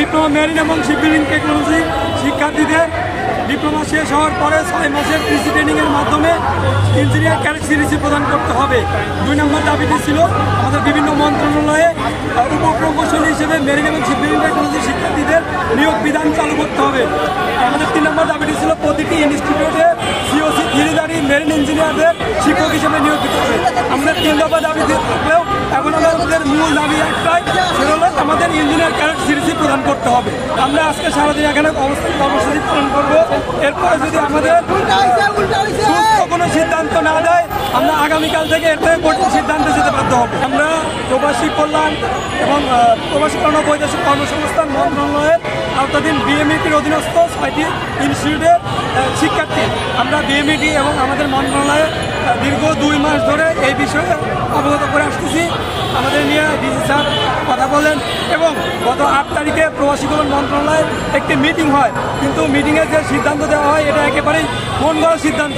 Diploma marine এবং shipbuilding technology শিক্ষার্থীদের diploma শেষ হওয়ার পরে 6 মাসের পিসি ট্রেনিংয়ের মাধ্যমে ইঞ্জিনিয়ার ক্যাডেট সিরিজ প্রদান করতে হবে। 2 নম্বর দাবিটি ছিল আমাদের বিভিন্ন মন্ত্রণালয়ে উপপ্রকৌশলী হিসেবে মেরিন এবং শিপবিল্ডিং টেকনোলজি শিক্ষার্থীদের নিয়োগ বিধান চালু করতে হবে। আমাদের 3 নম্বর দাবিটি ছিল প্রতিটি ইনস্টিটিউটে সিওসি থ্রিধারী মেরিন ইঞ্জিনিয়ারদের শিক্ষক হিসেবে নিয়োগ দিতে হবে। আমাদের 3 দফা দাবি থাকলেও এখন আমাদের মূল দাবি একটাই, সেটা হলো আমাদের ইঞ্জিনিয়ার ক্যাডেট সিরিজ প্রদান করতে হবে। আমরা আজকে সারাদিন এখানে অবস্থান কর্মসূচি পালন করবো। এরপরে যদি আমাদের সুস্থ কোনো সিদ্ধান্ত না দেয়, আমরা আগামীকাল থেকে এর থেকে কঠিন সিদ্ধান্তে যেতে বাধ্য হব। আমরা প্রবাসী কল্যাণ এবং প্রবাসী কল্যাণ ও বৈদেশিক কর্মসংস্থান মন্ত্রণালয়ের আওতাধীন বিএমইটির অধীনস্থ 6টি ইনস্টিটিউটের শিক্ষার্থী। আমরা বিএমইটি এবং আমাদের মন্ত্রণালয়ে দীর্ঘ 2 মাস ধরে এই বিষয়ে অবগত করে আসতেছি। আমাদের নিয়ে ডিসি স্যার কথা বলেন এবং গত 8 তারিখে প্রবাসী কল্যাণ মন্ত্রণালয়ে একটি মিটিং হয়, কিন্তু মিটিংয়ে যে সিদ্ধান্ত দেওয়া হয় এটা একেবারেই মন গড়া সিদ্ধান্ত।